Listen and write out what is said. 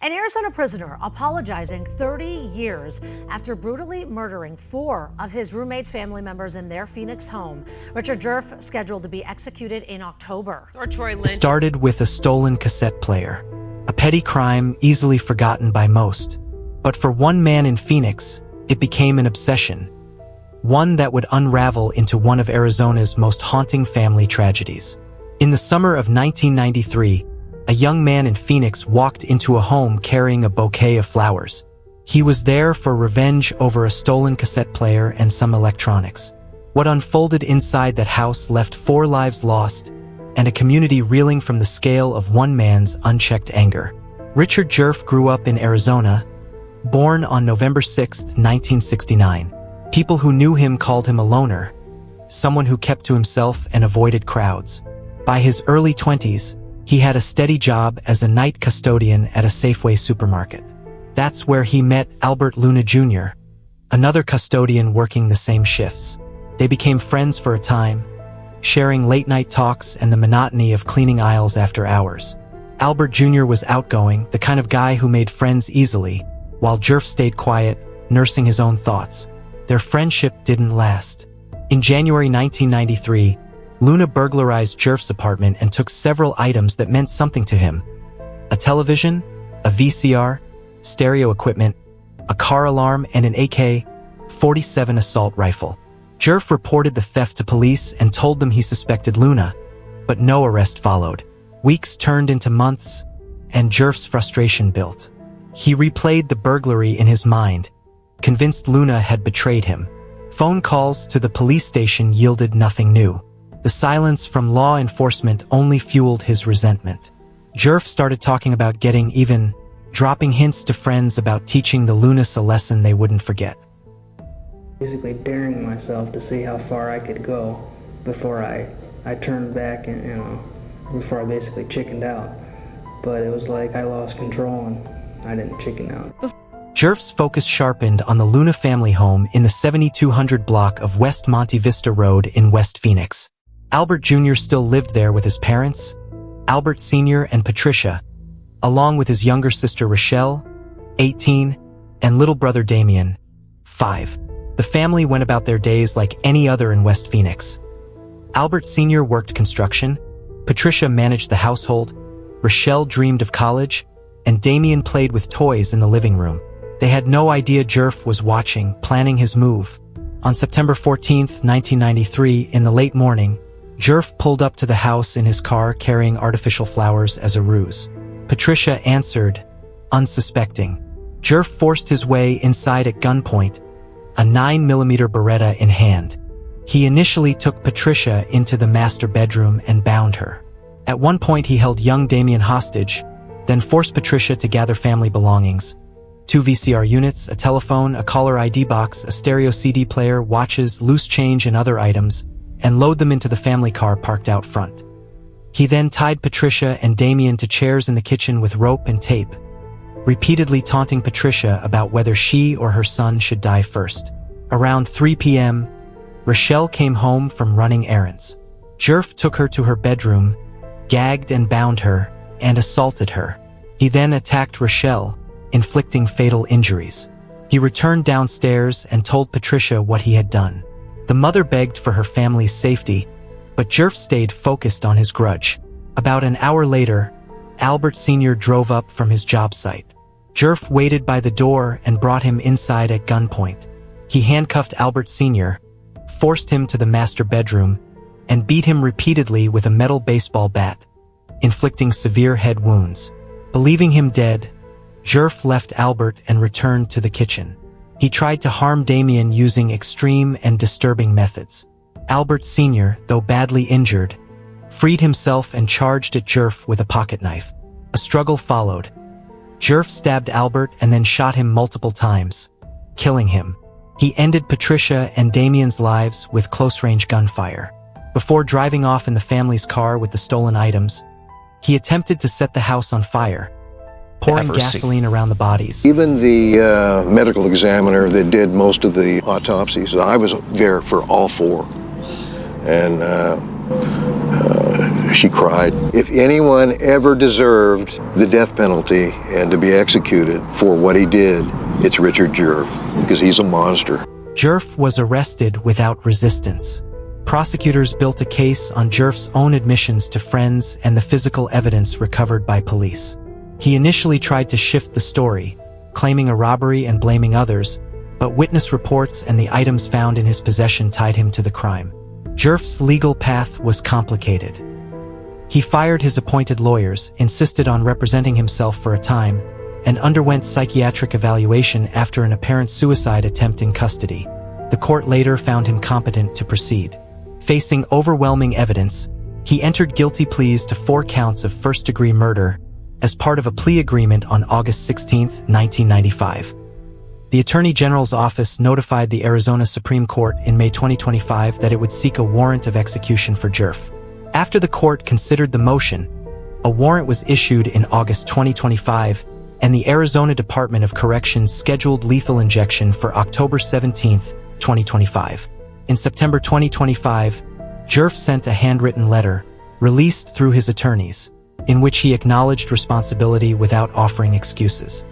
An Arizona prisoner apologizing 30 years after brutally murdering 4 of his roommate's family members in their Phoenix home. Richard Djerf scheduled to be executed in October. It started with a stolen cassette player, a petty crime easily forgotten by most. But for one man in Phoenix, it became an obsession, one that would unravel into one of Arizona's most haunting family tragedies. In the summer of 1993, a young man in Phoenix walked into a home carrying a bouquet of flowers. He was there for revenge over a stolen cassette player and some electronics. What unfolded inside that house left 4 lives lost and a community reeling from the scale of one man's unchecked anger. Richard Djerf grew up in Arizona, born on November 6, 1969. People who knew him called him a loner, someone who kept to himself and avoided crowds. By his early 20s, he had a steady job as a night custodian at a Safeway supermarket. That's where he met Albert Luna Jr., another custodian working the same shifts. They became friends for a time, sharing late-night talks and the monotony of cleaning aisles after hours. Albert Jr. was outgoing, the kind of guy who made friends easily, while Djerf stayed quiet, nursing his own thoughts. Their friendship didn't last. In January 1993, Luna burglarized Djerf's apartment and took several items that meant something to him. A television, a VCR, stereo equipment, a car alarm, and an AK-47 assault rifle. Djerf reported the theft to police and told them he suspected Luna, but no arrest followed. Weeks turned into months, and Djerf's frustration built. He replayed the burglary in his mind, convinced Luna had betrayed him. Phone calls to the police station yielded nothing new. The silence from law enforcement only fueled his resentment. Djerf started talking about getting even, dropping hints to friends about teaching the Lunas a lesson they wouldn't forget. Basically daring myself to see how far I could go before I turned back and, before I basically chickened out. But it was like I lost control and I didn't chicken out. Djerf's focus sharpened on the Luna family home in the 7200 block of West Monte Vista Road in West Phoenix. Albert Jr. still lived there with his parents, Albert Sr. and Patricia, along with his younger sister Rochelle, 18, and little brother Damien, 5. The family went about their days like any other in West Phoenix. Albert Sr. worked construction, Patricia managed the household, Rochelle dreamed of college, and Damien played with toys in the living room. They had no idea Djerf was watching, planning his move. On September 14, 1993, in the late morning, Djerf pulled up to the house in his car carrying artificial flowers as a ruse. Patricia answered, unsuspecting. Djerf forced his way inside at gunpoint, a 9mm Beretta in hand. He initially took Patricia into the master bedroom and bound her. At one point he held young Damien hostage, then forced Patricia to gather family belongings. 2 VCR units, a telephone, a caller ID box, a stereo CD player, watches, loose change and other items, and load them into the family car parked out front. He then tied Patricia and Damien to chairs in the kitchen with rope and tape, repeatedly taunting Patricia about whether she or her son should die first. Around 3 p.m., Rochelle came home from running errands. Djerf took her to her bedroom, gagged and bound her, and assaulted her. He then attacked Rochelle, inflicting fatal injuries. He returned downstairs and told Patricia what he had done. The mother begged for her family's safety, but Djerf stayed focused on his grudge. About an hour later, Albert Sr. drove up from his job site. Djerf waited by the door and brought him inside at gunpoint. He handcuffed Albert Sr., forced him to the master bedroom, and beat him repeatedly with a metal baseball bat, inflicting severe head wounds. Believing him dead, Djerf left Albert and returned to the kitchen. He tried to harm Damien using extreme and disturbing methods. Albert Sr., though badly injured, freed himself and charged at Djerf with a pocket knife. A struggle followed. Djerf stabbed Albert and then shot him multiple times, killing him. He ended Patricia and Damien's lives with close-range gunfire. Before driving off in the family's car with the stolen items, he attempted to set the house on fire, pouring gasoline around the bodies. Even the medical examiner that did most of the autopsies, I was there for all 4. And She cried. If anyone ever deserved the death penalty and to be executed for what he did, it's Richard Djerf, because he's a monster. Djerf was arrested without resistance. Prosecutors built a case on Djerf's own admissions to friends and the physical evidence recovered by police. He initially tried to shift the story, claiming a robbery and blaming others, but witness reports and the items found in his possession tied him to the crime. Djerf's legal path was complicated. He fired his appointed lawyers, insisted on representing himself for a time, and underwent psychiatric evaluation after an apparent suicide attempt in custody. The court later found him competent to proceed. Facing overwhelming evidence, he entered guilty pleas to 4 counts of first-degree murder as part of a plea agreement on August 16, 1995. The Attorney General's office notified the Arizona Supreme Court in May 2025 that it would seek a warrant of execution for Djerf. After the court considered the motion, a warrant was issued in August 2025, and the Arizona Department of Corrections scheduled lethal injection for October 17, 2025. In September 2025, Djerf sent a handwritten letter, released through his attorneys, in which he acknowledged responsibility without offering excuses.